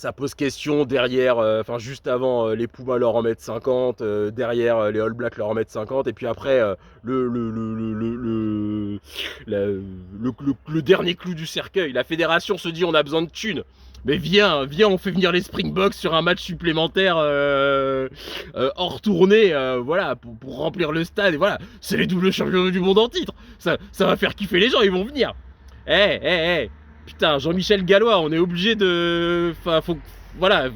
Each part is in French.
ça pose question derrière, enfin juste avant, les Pumas leur en mettent 50, derrière, les All Blacks leur en mettent 50, et puis après, le dernier clou du cercueil, la fédération se dit on a besoin de thunes. Mais viens, on fait venir les Springboks sur un match supplémentaire hors tournée, voilà, pour remplir le stade, et voilà, c'est les doubles champions du monde en titre. Ça va faire kiffer les gens, ils vont venir. Putain, Jean-Michel Gallois, on est obligé de... Enfin, voilà,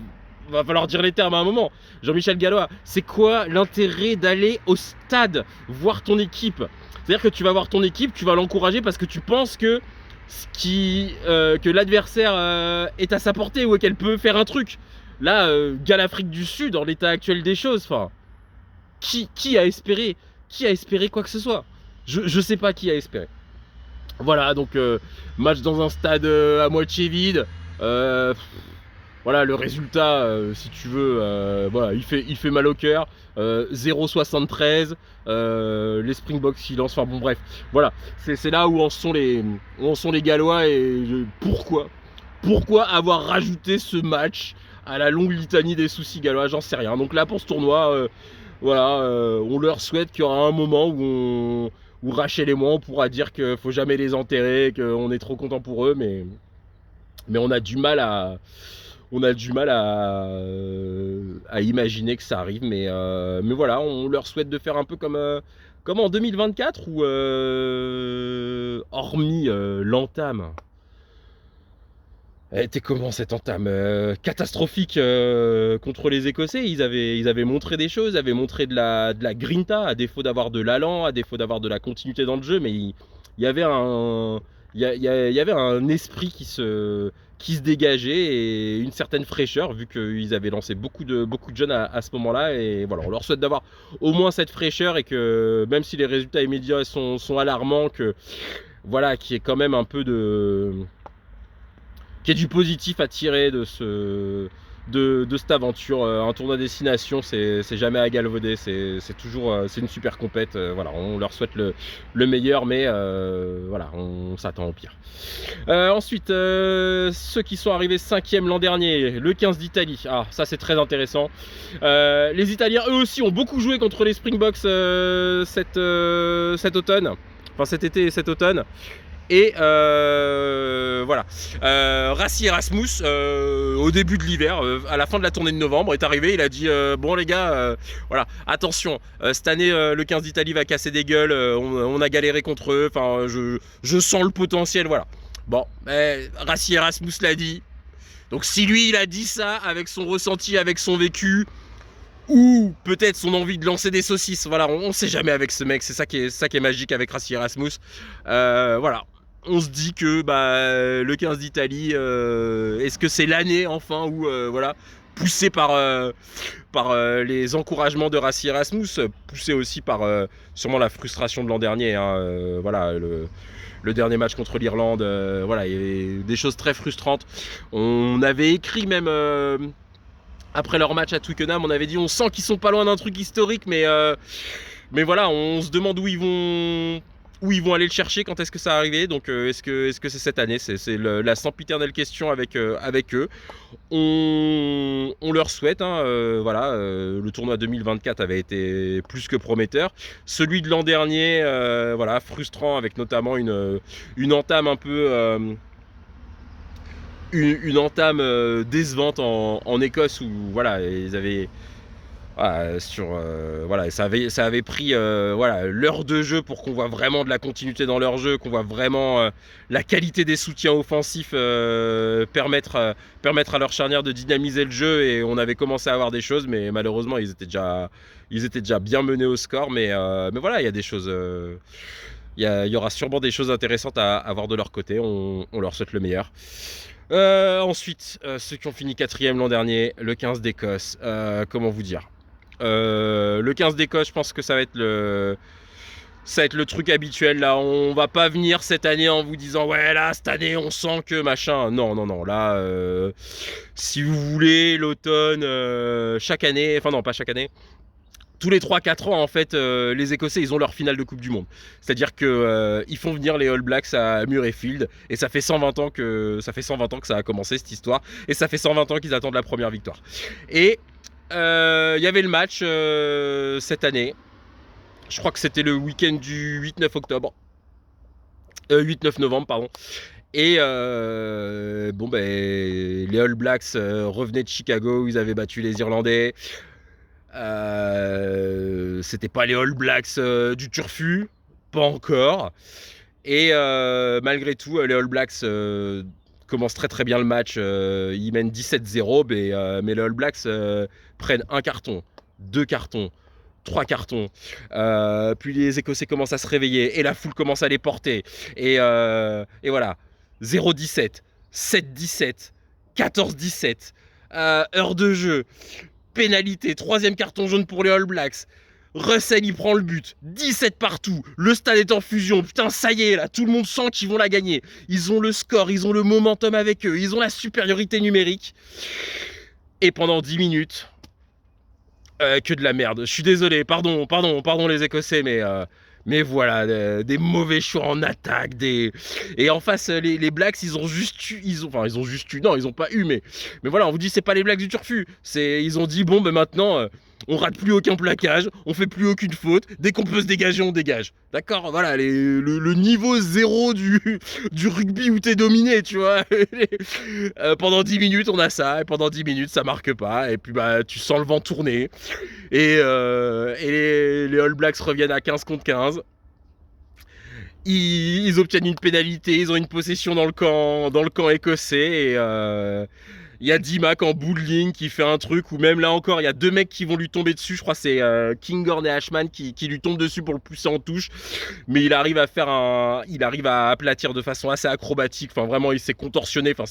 va falloir dire les termes à un moment. Jean-Michel Gallois, c'est quoi l'intérêt d'aller au stade voir ton équipe? C'est-à-dire que tu vas voir ton équipe, tu vas l'encourager parce que tu penses que que l'adversaire est à sa portée ou qu'elle peut faire un truc. Là, gars l'Afrique du Sud, en l'état actuel des choses, enfin, qui a espéré quoi que ce soit? Je sais pas qui a espéré. Voilà, donc match dans un stade à moitié vide. Voilà, le résultat, si tu veux, voilà, il fait mal au cœur. 0,73. Les Springboks silence. Enfin bon, bref, voilà, c'est là où en sont les Gallois. Et pourquoi avoir rajouté ce match à la longue litanie des soucis gallois? J'en sais rien. Donc là, pour ce tournoi, voilà, on leur souhaite qu'il y aura un moment où Rachel et moi on pourra dire qu'il faut jamais les enterrer, qu'on est trop content pour eux, mais on a du mal à imaginer que ça arrive, mais voilà, on leur souhaite de faire un peu comme en 2024, où hormis l'entame. Elle était comment cette entame catastrophique contre les Écossais? Ils avaient montré des choses, ils avaient montré de la grinta, à défaut d'avoir de l'allant, à défaut d'avoir de la continuité dans le jeu, mais il y avait un esprit qui se dégageait, et une certaine fraîcheur, vu qu'ils avaient lancé beaucoup de jeunes à ce moment-là. Et voilà, on leur souhaite d'avoir au moins cette fraîcheur, et que même si les résultats immédiats sont alarmants, que voilà, qu'il y ait quand même un peu qu'il y ait du positif à tirer de cette aventure. Un tournoi destination, c'est jamais à galvauder, c'est toujours c'est une super compète. Voilà, on leur souhaite le meilleur, mais voilà, on s'attend au pire. Ensuite, ceux qui sont arrivés 5e l'an dernier, le 15 d'Italie. Ah, ça c'est très intéressant. Les Italiens, eux aussi, ont beaucoup joué contre les Springboks cet automne, enfin cet été et cet automne. Et voilà, Rassi Erasmus, au début de l'hiver, à la fin de la tournée de novembre, est arrivé. Il a dit bon les gars, voilà, attention, cette année le 15 d'Italie va casser des gueules, on a galéré contre eux, enfin je sens le potentiel, voilà. Bon, Rassi Erasmus l'a dit, donc si lui il a dit ça avec son ressenti, avec son vécu, ou peut-être son envie de lancer des saucisses, voilà, on sait jamais avec ce mec. C'est ça qui est magique avec Rassi Erasmus. Voilà, on se dit que le 15 d'Italie, est-ce que c'est l'année enfin où voilà, poussé par les encouragements de Rassi Erasmus, poussé aussi par sûrement la frustration de l'an dernier, hein, voilà, le dernier match contre l'Irlande, voilà, il y avait des choses très frustrantes. On avait écrit même après leur match à Twickenham, on avait dit on sent qu'ils sont pas loin d'un truc historique, mais voilà, on se demande où ils vont aller le chercher, quand est-ce que ça va arriver. Donc est-ce que c'est cette année? C'est la sempiternelle question avec eux. On leur souhaite, hein, voilà, le tournoi 2024 avait été plus que prometteur. Celui de l'an dernier, voilà, frustrant, avec notamment une entame un peu une entame décevante en Écosse, où voilà, ils avaient voilà, ça avait pris voilà, l'heure de jeu pour qu'on voit vraiment de la continuité dans leur jeu, qu'on voit vraiment la qualité des soutiens offensifs permettre à leur charnière de dynamiser le jeu. Et on avait commencé à avoir des choses, mais malheureusement ils étaient déjà bien menés au score. Mais voilà, il y a des choses, il y aura sûrement des choses intéressantes à voir de leur côté. On leur souhaite le meilleur. Ensuite, ceux qui ont fini 4e l'an dernier, le 15 d'Écosse. Comment vous dire, le 15 d'Écosse, je pense que ça va être le truc habituel. Là, on va pas venir cette année en vous disant ouais, là cette année on sent que machin. Non, là, si vous voulez, l'automne, chaque année, enfin non, pas chaque année, tous les 3-4 ans, en fait, les Écossais, ils ont leur finale de Coupe du Monde. C'est-à-dire que ils font venir les All Blacks à Murrayfield, et ça fait 120 ans que ça a commencé cette histoire, et ça fait 120 ans qu'ils attendent la première victoire. Et il y avait le match cette année. Je crois que c'était le week-end du 8-9 octobre. 8-9 novembre, pardon. Et bon, ben, les All Blacks revenaient de Chicago où ils avaient battu les Irlandais. C'était pas les All Blacks du Turfu, pas encore. Et malgré tout, les All Blacks commencent très très bien le match. Ils mènent 17-0, mais les All Blacks prennent un carton, 2 cartons, 3 cartons. Puis les Écossais commencent à se réveiller et la foule commence à les porter. Et voilà, 0-17, 7-17, 14-17, heure de jeu, pénalité, 3e carton jaune pour les All Blacks. Russell, il prend le but, 17 partout, le stade est en fusion, putain, ça y est, là, tout le monde sent qu'ils vont la gagner. Ils ont le score, ils ont le momentum avec eux, ils ont la supériorité numérique. Et pendant 10 minutes, que de la merde. Je suis désolé, pardon les Écossais, mais voilà, des mauvais choix en attaque, et en face les Blacks, ils ont pas eu, mais voilà, on vous dit c'est pas les Blacks du Turfu, ils ont dit bon, ben maintenant on rate plus aucun plaquage, on fait plus aucune faute, dès qu'on peut se dégager, on dégage. D'accord, voilà, le niveau zéro du rugby où t'es dominé, tu vois. Pendant 10 minutes, on a ça, et pendant 10 minutes, ça marque pas, et puis bah tu sens le vent tourner, et les All Blacks reviennent à 15 contre 15. Ils obtiennent une pénalité, ils ont une possession dans le camp écossais, et il y a D-Mac en bout de ligne qui fait un truc où même là encore il y a 2 mecs qui vont lui tomber dessus. Je crois que c'est Kinghorn et Ashman qui lui tombent dessus pour le pousser en touche, mais il arrive à aplatir de façon assez acrobatique. Enfin vraiment, il s'est contorsionné, enfin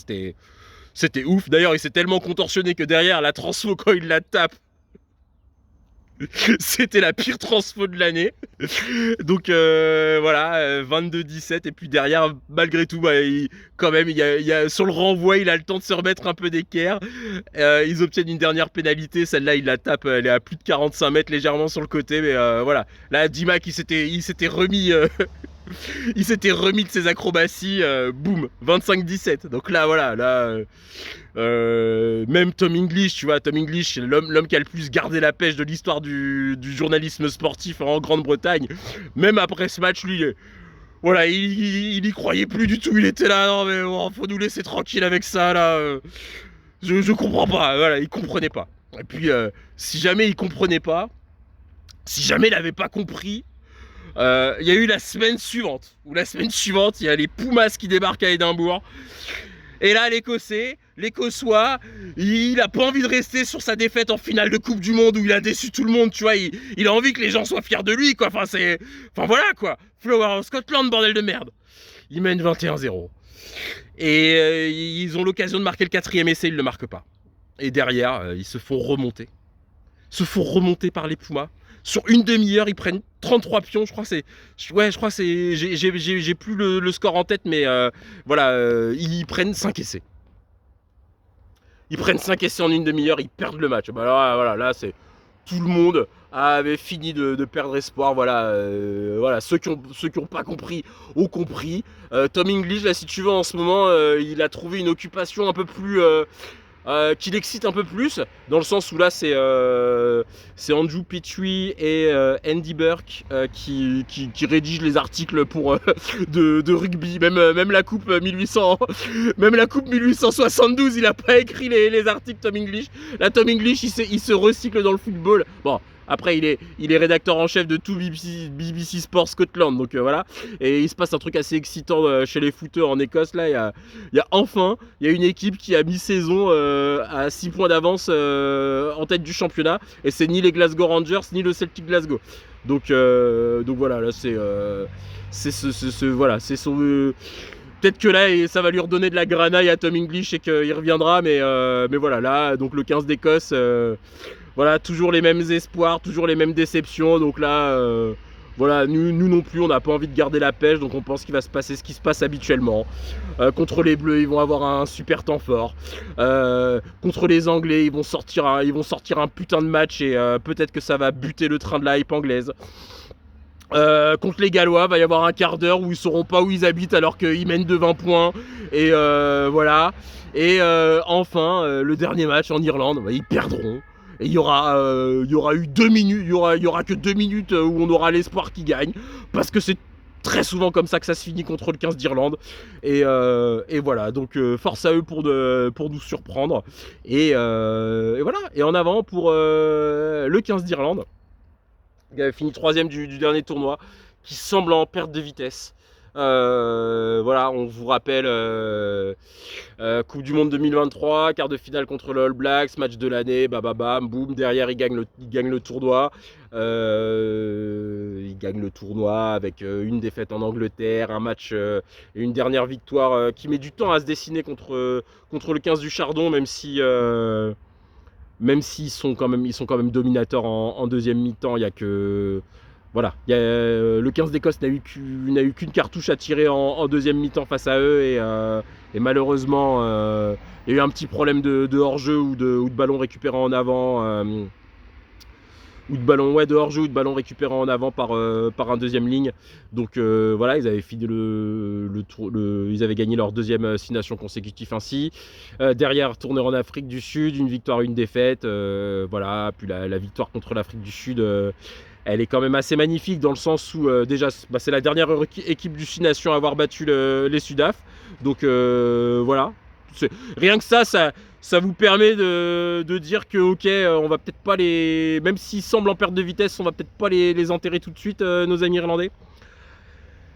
c'était ouf. D'ailleurs, il s'est tellement contorsionné que derrière la transfo, quand il la tape, c'était la pire transfo de l'année. Donc voilà, 22-17, et puis derrière, malgré tout, bah, quand même, sur le renvoi, il a le temps de se remettre un peu d'équerre. Ils obtiennent une dernière pénalité, celle-là il la tape, elle est à plus de 45 mètres, légèrement sur le côté, mais voilà. Là, D-Mac, il s'était remis il s'était remis de ses acrobaties, boum, 25-17. Donc là, voilà, même Tom English, tu vois, Tom English, l'homme qui a le plus gardé la pêche de l'histoire du journalisme sportif en Grande-Bretagne, même après ce match, lui, voilà, il y croyait plus du tout. Il était là, non mais bon, faut nous laisser tranquille avec ça, là. Je comprends pas, voilà, il comprenait pas. Et puis, si jamais il comprenait pas, si jamais il avait pas compris, il y a eu la semaine suivante, il y a les Pumas qui débarquent à Édimbourg. Et là, l'Écossois, il a pas envie de rester sur sa défaite en finale de Coupe du Monde où il a déçu tout le monde, tu vois. Il a envie que les gens soient fiers de lui, quoi. Enfin, voilà, quoi. Flower of Scotland, bordel de merde. Ils mènent 21-0. Et ils ont l'occasion de marquer le 4e essai, ils le marquent pas. Et derrière, ils se font remonter. Par les Pumas. Sur une demi-heure, ils prennent 33 pions, je crois que c'est... J'ai plus le score en tête, mais voilà, ils prennent 5 essais. Ils prennent 5 essais en une demi-heure, ils perdent le match. Bah là, c'est... Tout le monde avait fini de perdre espoir, voilà. Voilà, ceux qui ont pas compris ont compris. Tom English, là, si tu veux, en ce moment, il a trouvé une occupation un peu plus... qui l'excite un peu plus, dans le sens où là c'est Andrew Petrie et Andy Burke qui rédigent les articles pour de rugby, même la coupe 1872, il a pas écrit les articles Tom English. Là, Tom English, il se recycle dans le football. Bon, après, il est rédacteur en chef de tout BBC Sport Scotland, donc voilà. Et il se passe un truc assez excitant chez les footeurs en Écosse. Là, il y a une équipe qui a mi-saison à 6 points d'avance en tête du championnat. Et c'est ni les Glasgow Rangers, ni le Celtic Glasgow. Donc voilà, là, voilà, c'est son... Peut-être que là, ça va lui redonner de la granaille à Tom English et qu'il reviendra, mais voilà, là, donc le 15 d'Écosse... voilà, toujours les mêmes espoirs, toujours les mêmes déceptions. Donc là, Voilà, nous non plus, on n'a pas envie de garder la pêche, donc on pense qu'il va se passer ce qui se passe habituellement. Contre les Bleus, ils vont avoir un super temps fort. Contre les Anglais, ils vont sortir un putain de match et peut-être que ça va buter le train de la hype anglaise. Contre les Gallois, va y avoir un quart d'heure où ils sauront pas où ils habitent alors qu'ils mènent de 20 points. Et voilà. Et enfin, le dernier match en Irlande, ils perdront. Et il y aura eu 2 minutes, il y aura que 2 minutes où on aura l'espoir qu'ils gagnent. Parce que c'est très souvent comme ça que ça se finit contre le 15 d'Irlande. Et voilà, donc force à eux pour nous surprendre. Et voilà, et en avant pour le 15 d'Irlande. Il avait fini 3ème du dernier tournoi, qui semble en perte de vitesse. Voilà, on vous rappelle Coupe du Monde 2023, quart de finale contre le All Blacks, match de l'année, bam, boum, derrière il gagne le tournoi. Il gagne le tournoi avec une défaite en Angleterre, un match et une dernière victoire qui met du temps à se dessiner contre le 15 du Chardon, même s'ils sont quand même dominateurs en deuxième mi-temps. Il y a que voilà, le 15 d'Écosse n'a eu qu'une cartouche à tirer en deuxième mi-temps face à eux et malheureusement il y a eu un petit problème de hors-jeu ou de ballon récupéré en avant ou de hors-jeu ou de ballon récupéré en avant par un deuxième ligne. Donc voilà, ils avaient fini ils avaient gagné leur deuxième 6 nations consécutif ainsi. Derrière, tourneur en Afrique du Sud, une victoire, une défaite. Voilà, puis la victoire contre l'Afrique du Sud, elle est quand même assez magnifique dans le sens où déjà c'est la dernière équipe du 6 nations à avoir battu les Sudaf. Donc voilà, rien que ça vous permet de dire que ok, on va peut-être pas même s'ils semblent en perte de vitesse, on va peut-être pas les enterrer tout de suite, nos amis irlandais.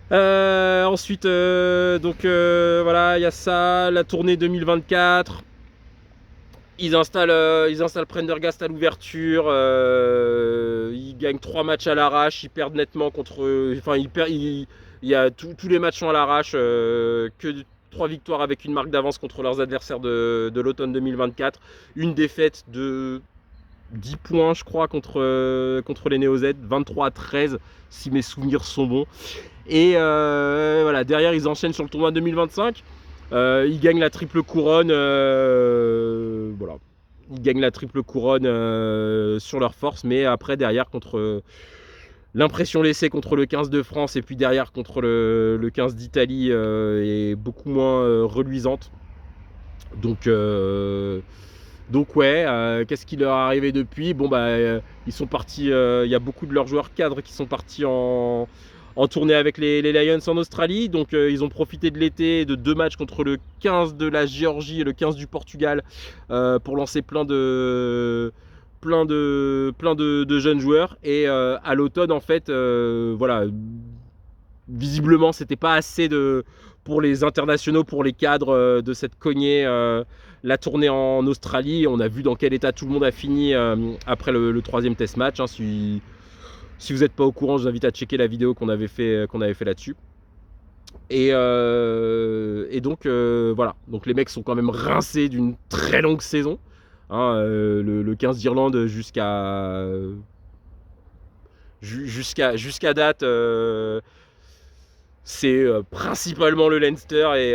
Ensuite, donc voilà, il y a ça, la tournée 2024. Ils installent Prendergast à l'ouverture. Ils gagnent 3 matchs à l'arrache. Ils perdent nettement contre. Enfin, il y a tous les matchs sont à l'arrache. Que 3 victoires avec une marque d'avance contre leurs adversaires de l'automne 2024. Une défaite de 10 points, je crois, contre les Néo-Z. 23-13, si mes souvenirs sont bons. Et voilà, derrière, ils enchaînent sur le tournoi 2025. Ils gagnent la triple couronne. Voilà. Ils gagnent la triple couronne sur leur force, mais après, derrière, contre l'impression laissée contre le 15 de France et puis derrière contre le 15 d'Italie est beaucoup moins reluisante. Donc ouais, qu'est-ce qui leur est arrivé depuis? Bon ils sont partis, il y a beaucoup de leurs joueurs cadres qui sont partis en tournée avec les Lions en Australie. Donc ils ont profité de l'été de 2 matchs contre le 15 de la Géorgie et le 15 du Portugal pour lancer plein de jeunes joueurs. Et à l'automne, en fait, voilà, visiblement c'était pas assez pour les internationaux, pour les cadres de cette cognée la tournée en Australie. On a vu dans quel état tout le monde a fini après le 3e test match, hein. Si vous n'êtes pas au courant, je vous invite à checker la vidéo qu'on avait fait là-dessus. Et donc voilà, donc les mecs sont quand même rincés d'une très longue saison, hein, le 15 d'Irlande jusqu'à date, c'est principalement le Leinster et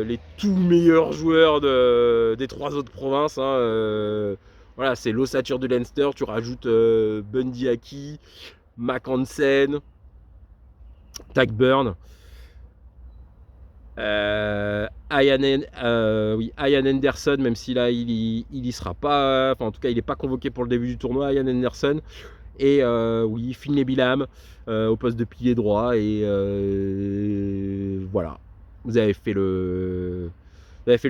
les tout meilleurs joueurs des 3 autres provinces, hein, voilà, c'est l'ossature de Leinster. Tu rajoutes Bundy Aki, Mac Hansen, Tagburn, Ian Anderson, même si là il y sera pas, enfin en tout cas il n'est pas convoqué pour le début du tournoi, Ian Anderson. Et oui, Finlay Bilham au poste de pilier droit. Et voilà, vous avez fait le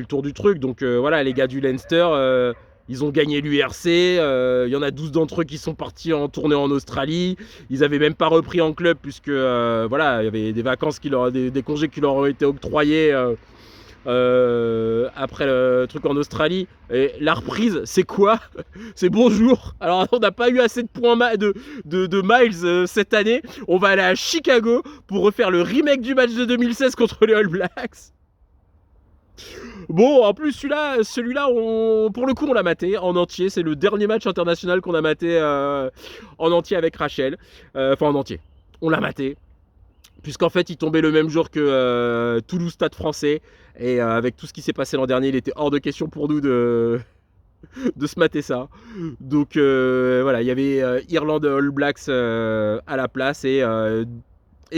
tour du truc. Donc voilà, les gars du Leinster, ils ont gagné l'URC. Il y en a 12 d'entre eux qui sont partis en tournée en Australie. Ils n'avaient même pas repris en club puisque voilà, il y avait des vacances des congés qui leur ont été octroyés après le truc en Australie. Et la reprise, c'est quoi? C'est bonjour. Alors on n'a pas eu assez de points de miles cette année. On va aller à Chicago pour refaire le remake du match de 2016 contre les All Blacks. Bon, en plus celui-là, pour le coup on l'a maté en entier. C'est le dernier match international qu'on a maté en entier avec Rachel. Enfin en entier. on l'a maté. Puisqu'en fait, il tombait le même jour que Toulouse Stade Français. Et avec tout ce qui s'est passé l'an dernier, il était hors de question pour nous de se mater ça. Donc voilà, il y avait Irlande All Blacks à la place. Et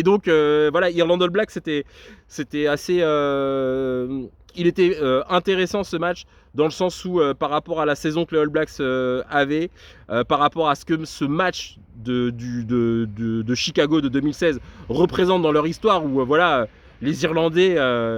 donc voilà, Irlande All Blacks, c'était assez... il était intéressant ce match dans le sens où par rapport à la saison que les All Blacks avaient, par rapport à ce que ce match de Chicago de 2016 représente dans leur histoire, où voilà, les Irlandais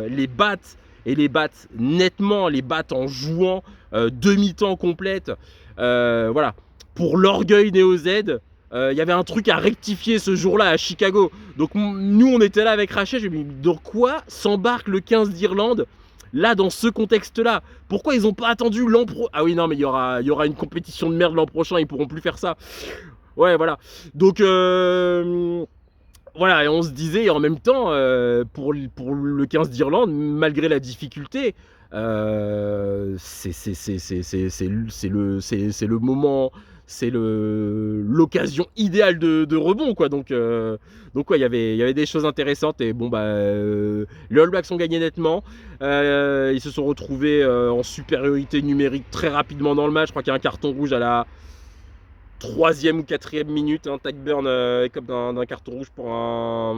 les battent, et les battent nettement, les battent en jouant demi-temps complète, voilà, pour l'orgueil néo-Z. Il y avait un truc à rectifier ce jour-là à Chicago. Donc nous, on était là avec Rachel. Je me dis, dans quoi s'embarque le 15 d'Irlande là, dans ce contexte-là? Pourquoi ils n'ont pas attendu l'an prochain? Ah oui, non, mais il y aura une compétition de merde l'an prochain. Ils pourront plus faire ça. Ouais, voilà. Donc voilà, et on se disait, et en même temps, pour le 15 d'Irlande, malgré la difficulté, c'est le moment, c'est l'occasion idéale de rebond, quoi. Donc ouais, il y avait des choses intéressantes. Et bon, bah, les All Blacks ont gagné nettement. Ils se sont retrouvés en supériorité numérique très rapidement dans le match. Je crois qu'il y a un carton rouge à la 3e ou 4e minute, hein. Tadburn comme d'un carton rouge pour un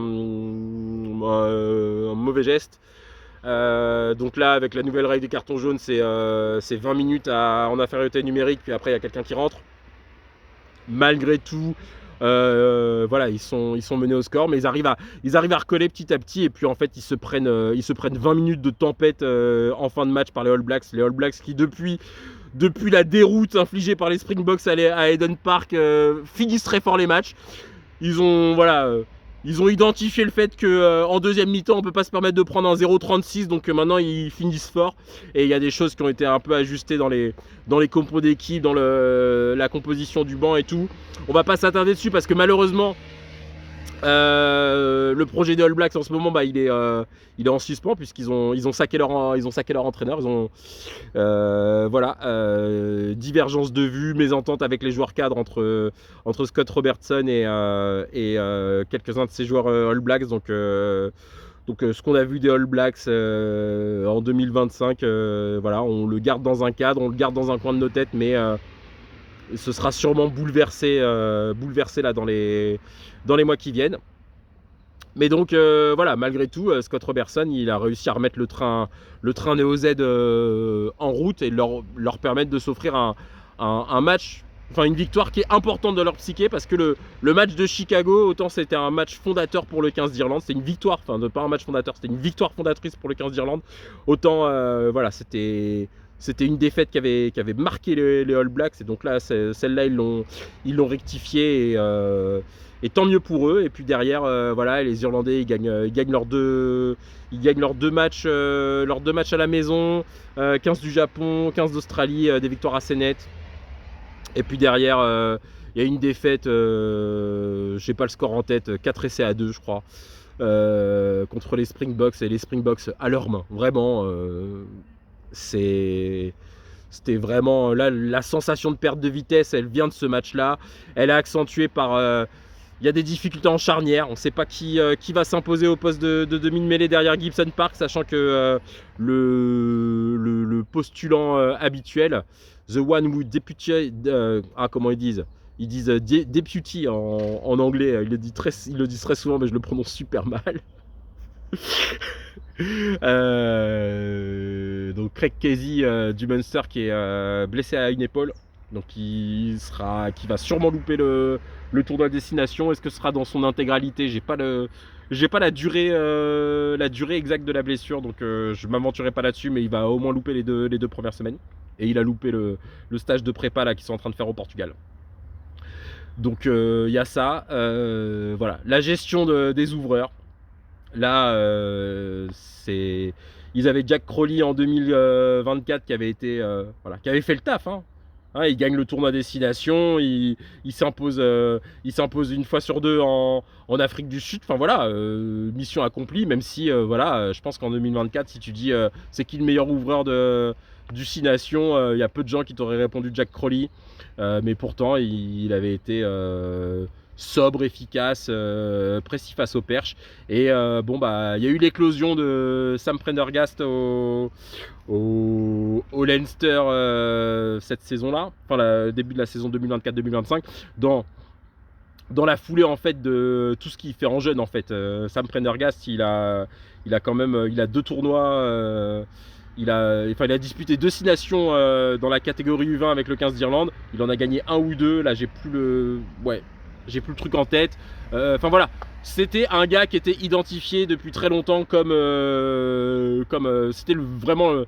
mauvais geste. Donc là, avec la nouvelle règle des cartons jaunes, c'est 20 minutes en infériorité numérique, puis après il y a quelqu'un qui rentre. Malgré tout, voilà, ils sont menés au score, mais ils arrivent à recoller petit à petit, et puis en fait ils se prennent 20 minutes de tempête en fin de match par les All Blacks. Les All Blacks qui depuis la déroute infligée par les Springboks à Eden Park finissent très fort les matchs. Ils ont identifié le fait qu'en deuxième mi-temps on peut pas se permettre de prendre un 0-36, donc maintenant ils finissent fort. Et il y a des choses qui ont été un peu ajustées dans les compos d'équipe, dans la composition du banc et tout. On va pas s'attarder dessus parce que malheureusement le projet des All Blacks en ce moment, bah, il est en suspens, puisqu'ils ont saqué leur entraîneur. Ils ont voilà, divergence de vues, mésentente avec les joueurs cadres entre Scott Robertson et quelques-uns de ces joueurs All Blacks. Donc ce qu'on a vu des All Blacks en 2025, voilà, on le garde dans un cadre, on le garde dans un coin de nos têtes, mais ce sera sûrement bouleversé là dans les mois qui viennent. Mais donc voilà, malgré tout, Scott Robertson, il a réussi à remettre le train Néo-Z en route, et leur permettre de s'offrir un match, enfin une victoire qui est importante dans leur psyché, parce que le match de Chicago, autant c'était un match fondateur pour le 15 d'Irlande, c'était une victoire, enfin pas un match fondateur, c'était une victoire fondatrice pour le 15 d'Irlande, autant voilà, c'était une défaite qui avait marqué les All Blacks. Et donc là, celle-là, ils l'ont rectifié, et tant mieux pour eux. Et puis derrière, voilà, les Irlandais, ils gagnent leurs deux matchs à la maison, 15 du Japon, 15 d'Australie, des victoires assez nettes. Et puis derrière, il y a une défaite, j'ai pas le score en tête, 4 essais à 2, je crois, contre les Springboks, et les Springboks à leurs mains. Vraiment, c'était vraiment là, la sensation de perte de vitesse, elle vient de ce match-là. Elle est accentuée par il y a des difficultés en charnière. On ne sait pas qui va s'imposer au poste de demi-mêlée derrière Gibson Park, sachant que le postulant habituel, the one who deputy, comment ils disent deputy en anglais, ils le disent très souvent, mais je le prononce super mal. Donc Craig Casey du Munster, qui est blessé à une épaule, donc qui va sûrement louper le tournoi de destination. Est-ce que ce sera dans son intégralité? J'ai pas la durée exacte de la blessure, donc je m'aventurerai pas là-dessus, mais il va au moins louper les deux premières semaines, et il a loupé le stage de prépa là qu'ils sont en train de faire au Portugal. Donc il y a ça, voilà, la gestion des ouvreurs. Là, ils avaient Jack Crowley en 2024 qui avait été, voilà, qui avait fait le taf, hein. Il gagne le tournoi destination, il s'impose une fois sur deux en Afrique du Sud. Enfin voilà, mission accomplie. Même si voilà, je pense qu'en 2024, si tu dis c'est qui le meilleur ouvreur du 6 Nations, il y a peu de gens qui t'auraient répondu Jack Crowley, mais pourtant il avait été sobre, efficace, précis face au perche. Et bon bah il y a eu l'éclosion de Sam Prendergast au Leinster cette saison-là, enfin le début de la saison 2024-2025, dans la foulée en fait de tout ce qu'il fait en jeune en fait. Sam Prendergast, il a quand même il a 2 tournois. Il a disputé 2 Six Nations dans la catégorie U20 avec le 15 d'Irlande. Il en a gagné 1 ou 2. Là, j'ai plus le truc en tête. Enfin voilà, c'était un gars qui était identifié depuis très longtemps comme c'était vraiment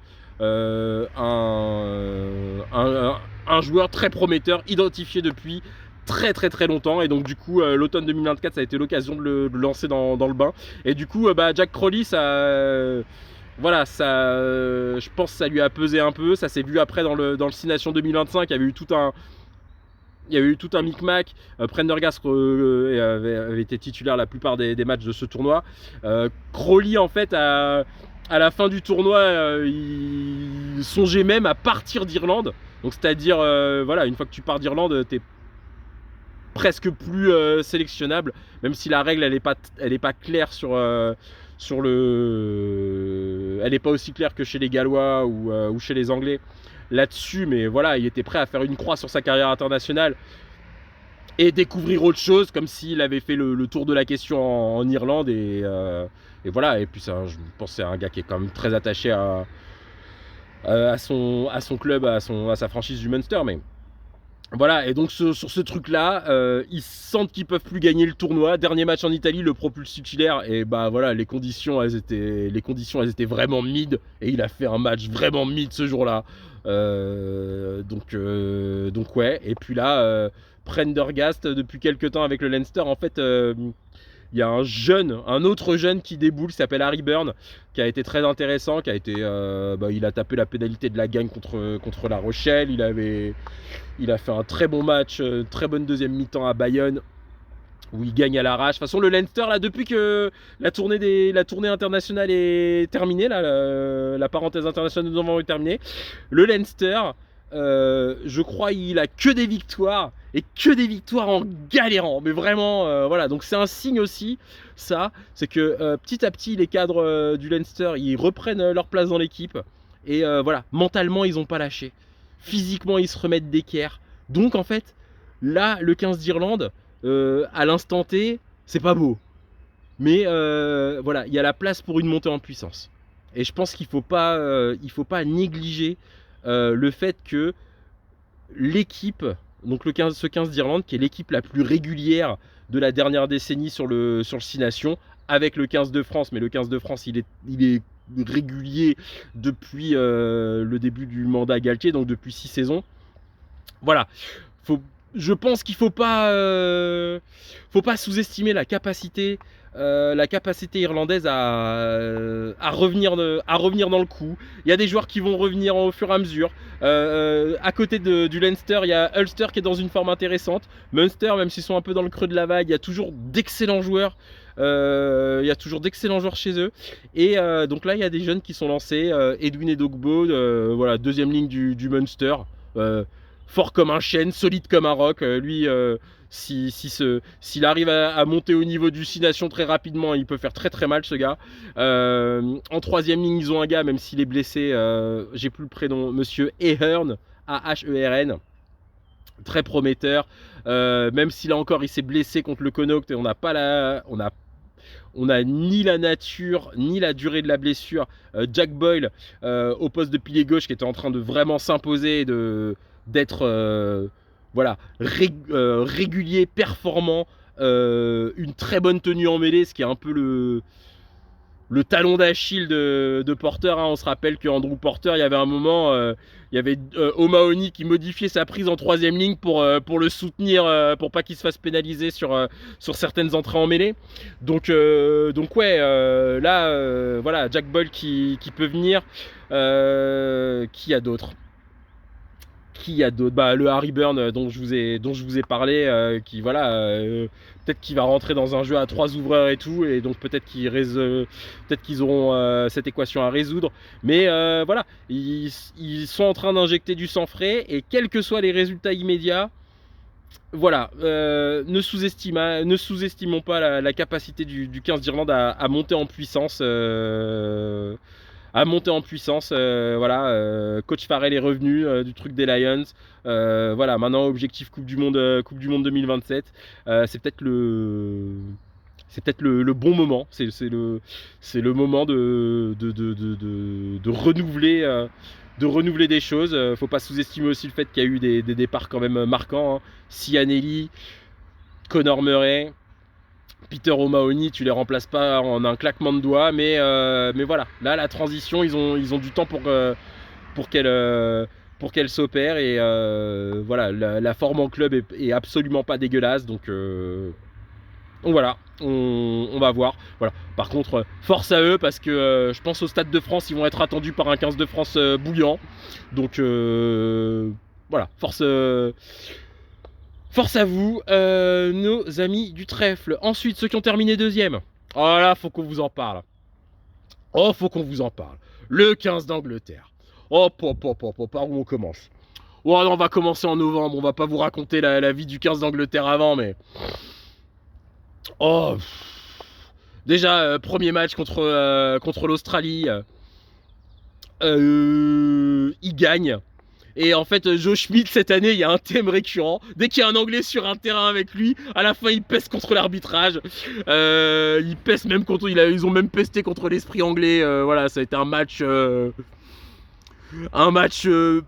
un joueur très prometteur, identifié depuis très longtemps. Et donc du coup l'automne 2024 ça a été l'occasion de le lancer dans le bain. Et du coup Jack Crowley, ça voilà, ça, je pense que ça lui a pesé un peu. Ça s'est vu après dans le Six Nations 2025. Il y avait eu tout un micmac. Prendergast avait été titulaire la plupart des matchs de ce tournoi. Crowley en fait à la fin du tournoi il songeait même à partir d'Irlande. Donc c'est-à-dire voilà, une fois que tu pars d'Irlande, t'es presque plus sélectionnable, même si la règle elle est pas claire elle n'est pas aussi claire que chez les Gallois ou chez les Anglais là-dessus. Mais voilà, il était prêt à faire une croix sur sa carrière internationale et découvrir autre chose, comme s'il avait fait le tour de la question en Irlande. Et voilà, et puis ça, je pense que c'est un gars qui est quand même très attaché à son club, à sa franchise du Munster. Mais voilà, et donc sur ce truc-là, ils sentent qu'ils peuvent plus gagner le tournoi. Dernier match en Italie, le propulse titulaire, et bah voilà, les conditions elles étaient vraiment mid, et il a fait un match vraiment mid ce jour-là. Donc ouais, et puis là, Prendergast depuis quelques temps avec le Leinster, en fait. Il y a un autre jeune qui déboule, qui s'appelle Harry Byrne, qui a été très intéressant, il a tapé la pénalité de la gagne contre La Rochelle. Il a fait un très bon match, très bonne deuxième mi-temps à Bayonne, où il gagne à l'arrache. De toute façon, le Leinster, là, depuis que la tournée internationale est terminée, là, la parenthèse internationale de novembre est terminée, le Leinster, je crois, il a que des victoires, et que des victoires en galérant. Mais vraiment, voilà. Donc c'est un signe aussi, ça, c'est que petit à petit, les cadres du Leinster, ils reprennent leur place dans l'équipe. Et voilà, mentalement, ils n'ont pas lâché. Physiquement, ils se remettent d'équerre. Donc en fait, là, le 15 d'Irlande, à l'instant T, c'est pas beau. Mais voilà, il y a la place pour une montée en puissance. Et je pense qu'il faut pas négliger le fait que l'équipe, donc ce 15 d'Irlande, qui est l'équipe la plus régulière de la dernière décennie sur le Six Nations, avec le 15 de France, mais le 15 de France, il est régulier depuis le début du mandat Galtier, donc depuis 6 saisons. Voilà, je pense qu'il faut pas sous-estimer la capacité irlandaise à revenir dans le coup. Il y a des joueurs qui vont revenir au fur et à mesure. À côté du Leinster, il y a Ulster qui est dans une forme intéressante. Munster, même s'ils sont un peu dans le creux de la vague, il y a toujours d'excellents joueurs. Chez eux. Et donc là, il y a des jeunes qui sont lancés. Edwin Edogbo, voilà, deuxième ligne du Munster. Fort comme un chêne, solide comme un roc. Lui, s'il arrive à monter au niveau du Six Nations très rapidement, il peut faire très mal, ce gars. En troisième ligne, ils ont un gars, même s'il est blessé, j'ai plus le prénom, monsieur Ahern, A-H-E-R-N. Très prometteur. Même si là encore, il s'est blessé contre le Connacht et on n'a ni la nature ni la durée de la blessure. Jack Boyle au poste de pilier gauche, qui était en train de vraiment s'imposer, d'être voilà, régulier, performant, une très bonne tenue en mêlée, ce qui est un peu le talon d'Achille de Porter. On se rappelle qu'Andrew Porter, il y avait un moment, il y avait O'Mahony qui modifiait sa prise en troisième ligne pour le soutenir, pour pas qu'il se fasse pénaliser sur certaines entrées en mêlée. Donc ouais, là, voilà, Jack Boyle qui peut venir. Qui a d'autres le Harry Byrne dont je vous ai parlé, qui voilà, peut-être qu'il va rentrer dans un jeu à 3 ouvreurs et tout, et donc peut-être qu'ils auront cette équation à résoudre. Mais voilà, ils sont en train d'injecter du sang frais, et quels que soient les résultats immédiats, Voilà, ne sous-estimons pas la capacité du 15 d'Irlande à monter en puissance. Voilà, coach Farrell est revenu du truc des Lions. Voilà, maintenant objectif Coupe du Monde 2027. C'est peut-être le bon moment. C'est le moment de renouveler des choses. Faut pas sous-estimer aussi le fait qu'il y a eu des départs quand même marquants, hein. Cianelli, Connor Murray, Peter O'Mahony, tu les remplaces pas en un claquement de doigts, mais voilà, là la transition, ils ont du temps pour qu'elle s'opère, et voilà, la forme en club est absolument pas dégueulasse, donc voilà, on va voir. Voilà. Par contre, force à eux, parce que je pense au Stade de France, ils vont être attendus par un 15 de France bouillant. Donc voilà, force à vous, nos amis du trèfle. Ensuite, ceux qui ont terminé deuxième. Oh là, faut qu'on vous en parle. Oh, faut qu'on vous en parle. Le 15 d'Angleterre. Oh, par où on commence? Oh non, on va commencer en novembre. On va pas vous raconter la vie du 15 d'Angleterre avant, mais... Oh, déjà, premier match contre l'Australie. Il gagne. Et en fait, Joe Schmidt, cette année, il y a un thème récurrent. Dès qu'il y a un Anglais sur un terrain avec lui, à la fin, il pèse contre l'arbitrage. Il pèse même contre... Ils ont même pesté contre l'esprit anglais. Voilà, ça a été un match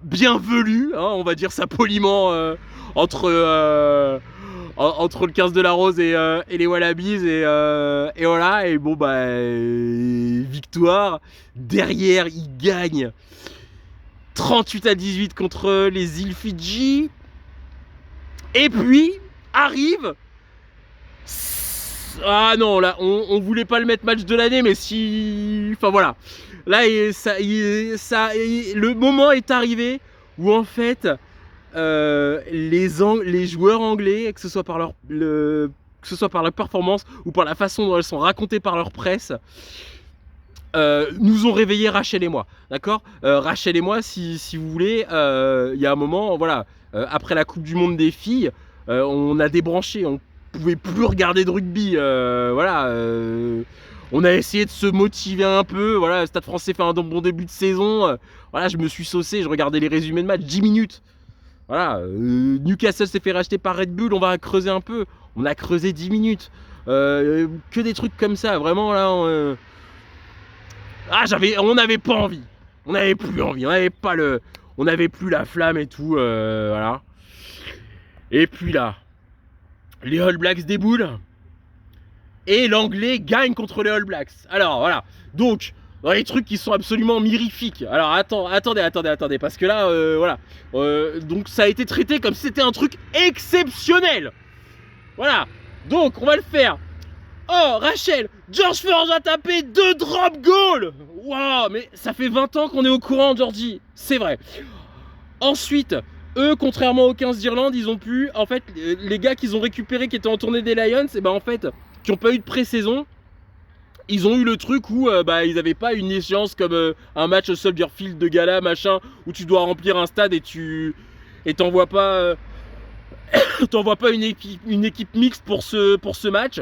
bien velu, hein, on va dire ça poliment, entre le 15 de la Rose et les Wallabies, et voilà, et bon bah victoire. Derrière, ils gagnent 38-18 contre les îles Fidji, et puis arrive... Ah non, là on voulait pas le mettre match de l'année, mais si... Enfin voilà, là le moment est arrivé où en fait les joueurs anglais, que ce soit par leur performance ou par la façon dont elles sont racontées par leur presse, nous ont réveillé Rachel et moi, d'accord. Rachel et moi, si vous voulez, il y a un moment, voilà, après la Coupe du Monde des filles, on a débranché, on pouvait plus regarder de rugby, voilà. On a essayé de se motiver un peu, voilà. Le Stade Français fait un bon début de saison, voilà, je me suis saucé, je regardais les résumés de match, 10 minutes. Voilà, Newcastle s'est fait racheter par Red Bull, on va creuser un peu. On a creusé 10 minutes. Que des trucs comme ça, vraiment là. On n'avait pas envie. On n'avait plus envie. On n'avait plus la flamme et tout. Voilà. Et puis là, les All Blacks déboulent. Et l'anglais gagne contre les All Blacks. Alors voilà. Donc, dans les trucs qui sont absolument mirifiques. Alors attendez, parce que là, voilà. Donc ça a été traité comme si c'était un truc exceptionnel. Voilà. Donc on va le faire. Oh, Rachel, George Forge a tapé 2 drop goals. Waouh, mais ça fait 20 ans qu'on est au courant, Georgie. C'est vrai. Ensuite, eux, contrairement aux 15 d'Irlande, ils ont pu... En fait, les gars qu'ils ont récupérés qui étaient en tournée des Lions, et ben en fait, qui n'ont pas eu de pré-saison, ils ont eu le truc où ils n'avaient pas une échéance comme un match au Soldier Field de gala, machin, où tu dois remplir un stade et t'envoies pas... t'envoies pas une équipe mixte pour ce match.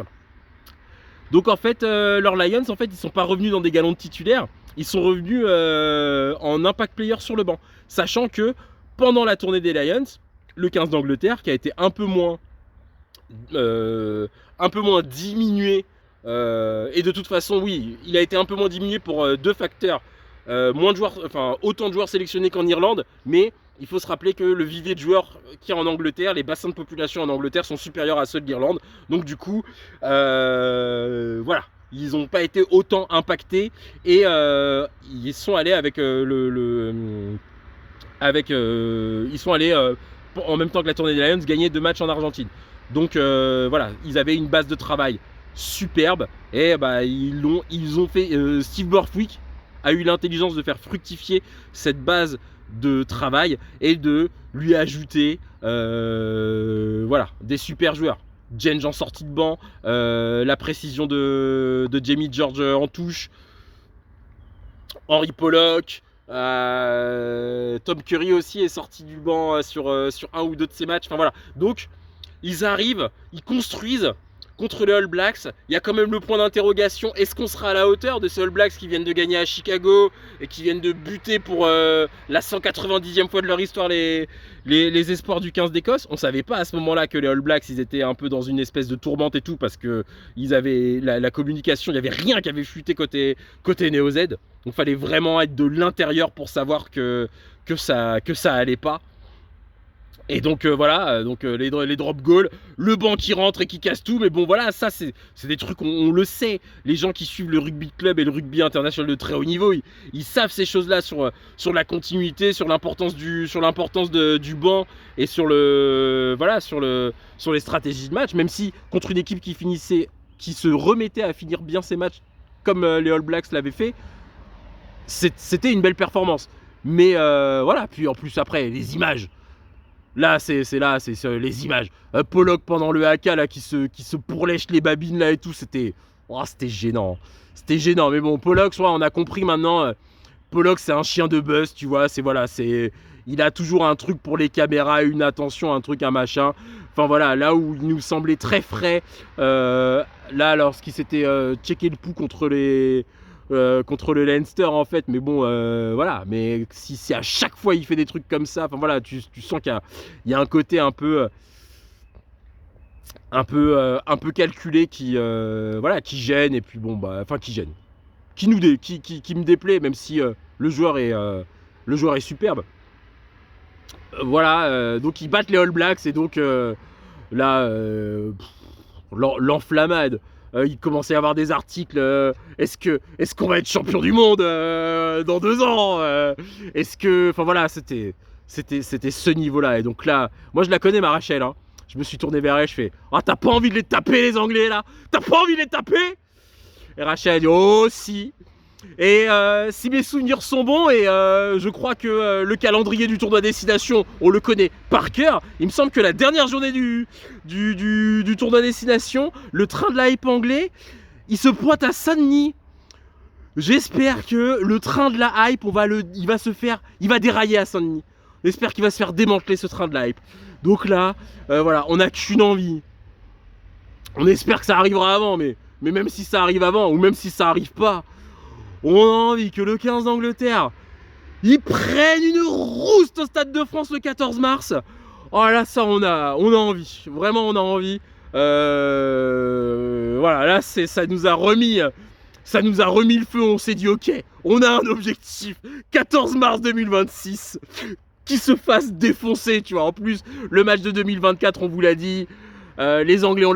Donc en fait, leurs Lions, en fait, ils sont pas revenus dans des galons de titulaires, ils sont revenus en impact player sur le banc. Sachant que pendant la tournée des Lions, le 15 d'Angleterre, qui a été un peu moins diminué, et de toute façon, oui, il a été un peu moins diminué pour 2 facteurs. Moins de joueurs, enfin autant de joueurs sélectionnés qu'en Irlande, mais il faut se rappeler que le vivier de joueurs qui est en Angleterre, les bassins de population en Angleterre sont supérieurs à ceux de l'Irlande. Donc du coup, voilà, ils n'ont pas été autant impactés, et ils sont allés avec ils sont allés en même temps que la tournée des Lions gagner 2 matchs en Argentine. Donc voilà, ils avaient une base de travail superbe, et ils ont fait... Steve Borthwick a eu l'intelligence de faire fructifier cette base de travail et de lui ajouter voilà, des super joueurs. Jenge en sortie de banc, la précision de Jamie George en touche, Henry Pollock, Tom Curry aussi est sorti du banc sur un ou deux de ses matchs. Enfin voilà, donc ils arrivent, ils construisent contre les All Blacks. Il y a quand même le point d'interrogation, est-ce qu'on sera à la hauteur de ces All Blacks qui viennent de gagner à Chicago et qui viennent de buter pour la 190e fois de leur histoire les espoirs du 15 d'Écosse. On savait pas à ce moment-là que les All Blacks, ils étaient un peu dans une espèce de tourmente et tout, parce que ils avaient la communication, il n'y avait rien qui avait fuité côté Neo Z. Donc il fallait vraiment être de l'intérieur pour savoir que ça allait pas. Et donc voilà, donc les drop goals, le banc qui rentre et qui casse tout, mais bon voilà, ça c'est des trucs, on le sait. Les gens qui suivent le rugby club et le rugby international de très haut niveau, ils savent ces choses-là sur la continuité, sur l'importance du banc et sur les stratégies de match. Même si contre une équipe qui se remettait à finir bien ses matchs comme les All Blacks l'avaient fait, c'était une belle performance. Mais voilà, puis en plus après les images. Là, c'est les images. Pollock pendant le haka là, qui se pourlèche les babines là et tout, c'était gênant. C'était gênant. Mais bon, Pollock, on a compris maintenant. Pollock, c'est un chien de buzz, tu vois. Il a toujours un truc pour les caméras, une attention, un truc, un machin. Enfin voilà, là où il nous semblait très frais, là lorsqu'il s'était checké le pouls contre le Leinster en fait, mais bon voilà, mais si à chaque fois il fait des trucs comme ça, enfin voilà, tu sens qu'il y a un côté un peu calculé qui gêne, et puis bon bah enfin qui gêne, qui me déplaît, même si le joueur est superbe. Voilà, donc ils battent les All Blacks, et donc là l'enflammade. Il commençait à y avoir des articles. Est-ce qu'on va être champion du monde dans 2 ans enfin voilà, c'était ce niveau-là. Et donc là, moi je la connais, ma Rachel. Hein. Je me suis tourné vers elle, je fais « Ah, t'as pas envie de les taper, les Anglais, là? T'as pas envie de les taper ?» Et Rachel a dit « Oh, si !» Et si mes souvenirs sont bons, et je crois que le calendrier du tournoi destination, on le connaît par cœur. Il me semble que la dernière journée du tournoi destination, le train de la hype anglais, il se pointe à Saint-Denis. J'espère que le train de la hype, il va dérailler à Saint-Denis. J'espère qu'il va se faire démanteler, ce train de la hype. Donc là, voilà, on n'a qu'une envie. On espère que ça arrivera avant, mais même si ça arrive avant, ou même si ça arrive pas, on a envie que le 15 d'Angleterre, ils prennent une rouste au Stade de France le 14 mars. Oh là, ça on a envie, vraiment on a envie. Voilà, là ça nous a remis le feu. On s'est dit ok, on a un objectif, 14 mars 2026, qui se fasse défoncer, tu vois. En plus, le match de 2024, on vous l'a dit, les Anglais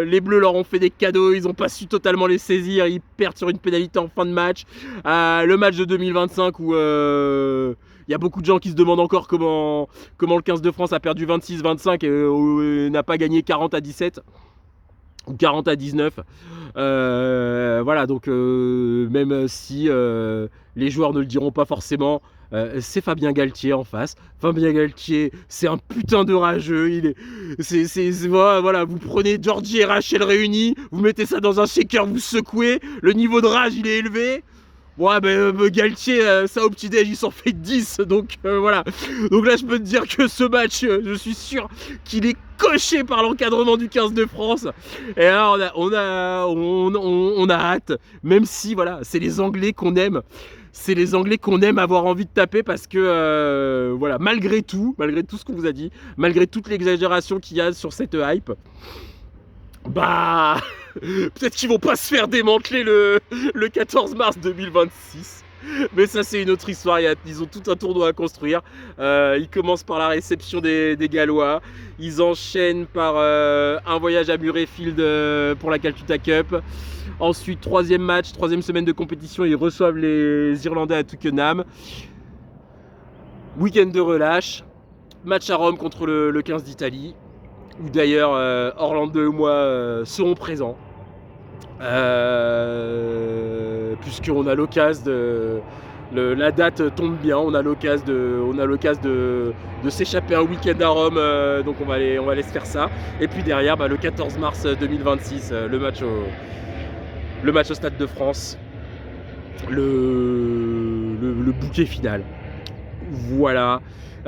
les Bleus leur ont fait des cadeaux, ils n'ont pas su totalement les saisir, ils perdent sur une pénalité en fin de match. Le match de 2025 où il y a beaucoup de gens qui se demandent encore comment le 15 de France a perdu 26-25 et n'a pas gagné 40-17 ou 40-19. Voilà, donc même si les joueurs ne le diront pas forcément, c'est Fabien Galtier en face. Fabien Galtier, c'est un putain de rageux. Voilà, vous prenez Georgie et Rachel réunis, vous mettez ça dans un shaker, vous secouez, le niveau de rage il est élevé. Ouais, Galtier, ça au petit-déj, il s'en fait 10, donc voilà. Donc là, je peux te dire que ce match, je suis sûr qu'il est coché par l'encadrement du 15 de France. Et là, on a hâte, même si, voilà, c'est les Anglais qu'on aime. C'est les Anglais qu'on aime avoir envie de taper, parce que, voilà, malgré tout ce qu'on vous a dit, malgré toute l'exagération qu'il y a sur cette hype, bah... peut-être qu'ils vont pas se faire démanteler le 14 mars 2026. Mais ça, c'est une autre histoire. Ils ont tout un tournoi à construire. Ils commencent par la réception des Gallois. Ils enchaînent par un voyage à Murrayfield pour la Calcutta Cup. Ensuite, troisième semaine de compétition, ils reçoivent les Irlandais à Twickenham. Week-end de relâche. Match à Rome contre le 15 d'Italie, où d'ailleurs Orlando et moi seront présents. Puisqu'on a l'occasion la date tombe bien, on a l'occasion de s'échapper un week-end à Rome, donc on va aller se faire ça. Et puis derrière, le 14 mars 2026, le match au Stade de France, le bouquet final. Voilà.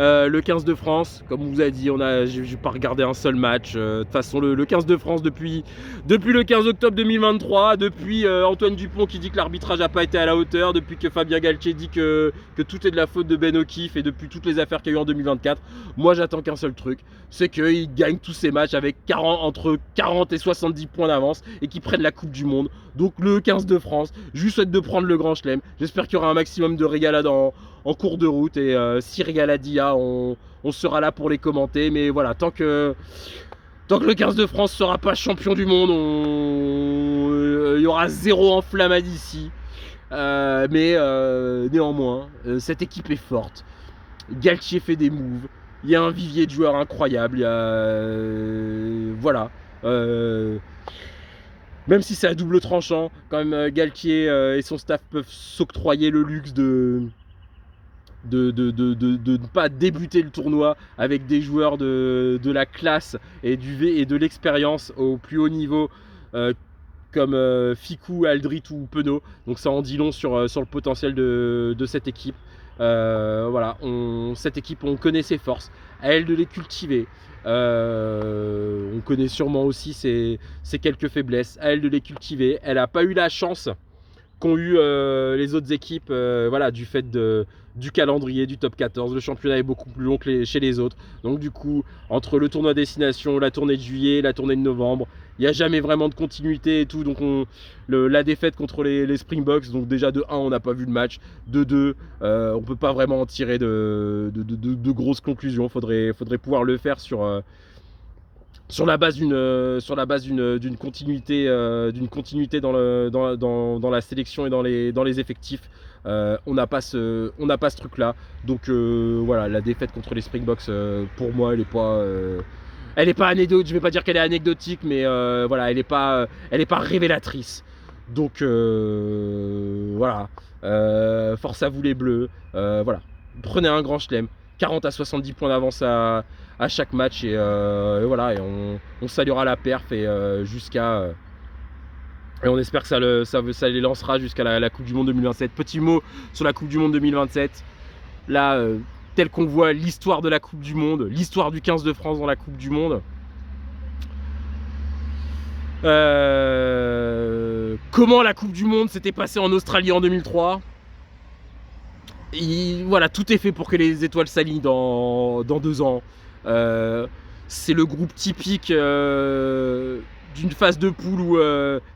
Le 15 de France, comme on vous a dit, j'ai pas regardé un seul match. De toute façon, le 15 de France depuis le 15 octobre 2023, depuis Antoine Dupont qui dit que l'arbitrage n'a pas été à la hauteur, depuis que Fabien Galtier dit que tout est de la faute de Ben O'Keefe et depuis toutes les affaires qu'il y a eu en 2024, moi j'attends qu'un seul truc, c'est qu'ils gagnent tous ces matchs avec entre 40 et 70 points d'avance et qu'ils prennent la Coupe du Monde. Donc le 15 de France, je lui souhaite de prendre le Grand Chelem. J'espère qu'il y aura un maximum de régalades en cours de route et si régalade il y a, on sera là pour les commenter. Mais voilà, tant que le 15 de France sera pas champion du monde, il y aura zéro enflammade ici. Mais néanmoins, cette équipe est forte. Galtier fait des moves. Il y a un vivier de joueurs incroyable. Il y a, voilà. Même si c'est à double tranchant, quand même Galtier et son staff peuvent s'octroyer le luxe de ne pas débuter le tournoi avec des joueurs de la classe et de l'expérience au plus haut niveau comme Ficou, Aldrit ou Penaud. Donc ça en dit long sur le potentiel de cette équipe. Voilà, cette équipe, on connaît ses forces, à elle de les cultiver. On connaît sûrement aussi ses quelques faiblesses, à elle de les cultiver. Elle n'a pas eu la chance qu'ont eu les autres équipes, voilà, du fait du calendrier du top 14. Le championnat est beaucoup plus long que chez les autres. Donc du coup, entre le tournoi destination, la tournée de juillet, la tournée de novembre, il n'y a jamais vraiment de continuité et tout. Donc la défaite contre les Springboks, donc déjà de 1, on n'a pas vu le match. De 2, on ne peut pas vraiment en tirer de grosses conclusions. Faudrait pouvoir le faire sur la base d'une continuité, dans la sélection et dans les effectifs. On n'a pas ce truc là, donc voilà, la défaite contre les Springboks, pour moi elle est pas anecdotique. Je vais pas dire qu'elle est anecdotique, mais voilà, elle est pas révélatrice. Donc voilà, force à vous les Bleus. Voilà, prenez un grand chelem, 40 à 70 points d'avance à chaque match et voilà, et on saluera la perf et et on espère que ça les lancera jusqu'à la Coupe du Monde 2027. Petit mot sur la Coupe du Monde 2027. Là, tel qu'on voit l'histoire de la Coupe du Monde, l'histoire du 15 de France dans la Coupe du Monde. Comment la Coupe du Monde s'était passée en Australie en 2003. Voilà, tout est fait pour que les étoiles s'alignent dans 2 ans. C'est le groupe typique d'une phase de poule où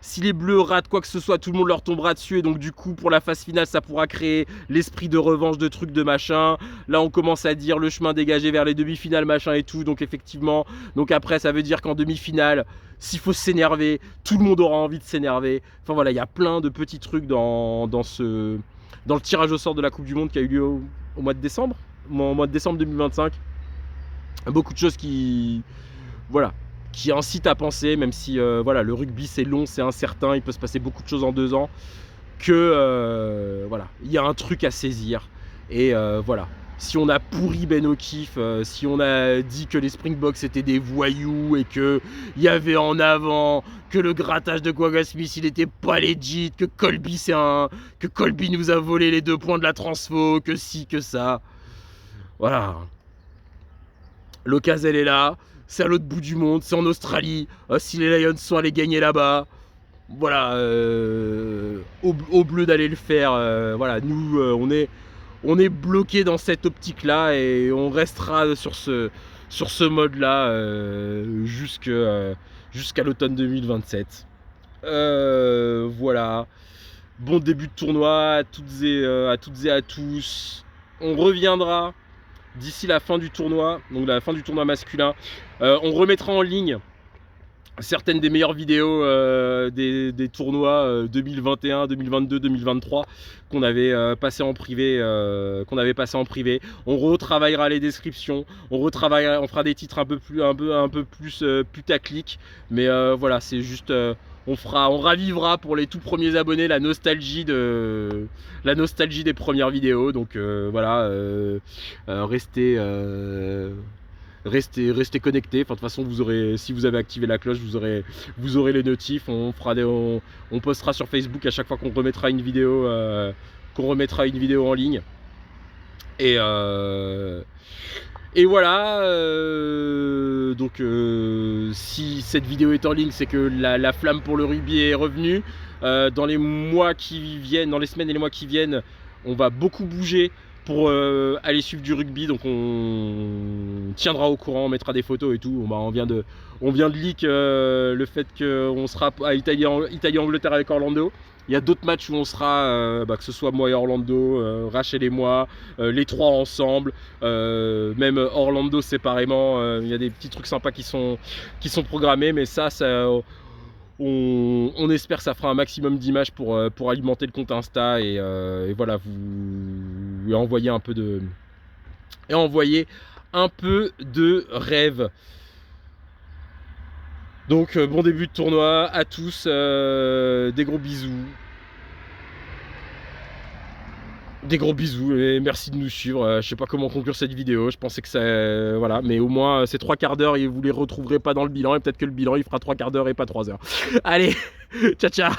si les Bleus ratent quoi que ce soit, tout le monde leur tombera dessus. Et donc du coup, pour la phase finale, ça pourra créer l'esprit de revanche, de trucs, de machin. Là, on commence à dire le chemin dégagé vers les demi-finales, machin et tout. Donc effectivement, donc après, ça veut dire qu'en demi-finale, s'il faut s'énerver, tout le monde aura envie de s'énerver. Enfin voilà, il y a plein de petits trucs dans le tirage au sort de la Coupe du Monde qui a eu lieu au mois de décembre, 2025. Beaucoup de choses qui incitent à penser, même si voilà, le rugby c'est long, c'est incertain, il peut se passer beaucoup de choses en 2 ans, que voilà, il y a un truc à saisir. Et voilà, si on a pourri Ben O'Keefe, si on a dit que les Springboks étaient des voyous et qu'il y avait en avant que le grattage de Quagga Smith il était pas legit, que Colby nous a volé les 2 points de la transfo, que si, que ça, voilà. L'occasion elle est là, c'est à l'autre bout du monde, c'est en Australie. Si les Lions sont allés gagner là-bas, voilà, au bleu d'aller le faire. Voilà, nous on est bloqué dans cette optique-là et on restera sur ce mode-là jusqu'à l'automne 2027. Voilà, bon début de tournoi à toutes et à tous. On reviendra d'ici la fin du tournoi, donc la fin du tournoi masculin. On remettra en ligne certaines des meilleures vidéos des tournois 2021, 2022, 2023 qu'on avait passé en privé. On retravaillera les descriptions, on fera des titres un peu plus putaclic, mais voilà, c'est juste on ravivera pour les tout premiers abonnés la nostalgie des premières vidéos. Donc voilà, restez connectés. Enfin, de toute façon, si vous avez activé la cloche, vous aurez les notifs. On postera sur Facebook à chaque fois qu'on remettra une vidéo en ligne. Et, et voilà, donc si cette vidéo est en ligne, c'est que la flamme pour le rugby est revenue. Dans les mois qui viennent, dans les semaines et les mois qui viennent, on va beaucoup bouger pour aller suivre du rugby, donc on tiendra au courant, on mettra des photos et tout. On vient de leak le fait qu'on sera à Italie-Angleterre avec Orlando. Il y a d'autres matchs où on sera, que ce soit moi et Orlando, Rachel et moi, les trois ensemble, même Orlando séparément. Il y a des petits trucs sympas qui sont programmés, mais ça on espère que ça fera un maximum d'images pour alimenter le compte Insta et voilà, vous envoyer un peu de rêve. Donc bon début de tournoi à tous, des gros bisous. Des gros bisous et merci de nous suivre. Je sais pas comment conclure cette vidéo, je pensais que ça... voilà, mais au moins ces 3 quarts d'heure, vous les retrouverez pas dans le bilan et peut-être que le bilan il fera 3 quarts d'heure et pas 3 heures. Allez, ciao ciao.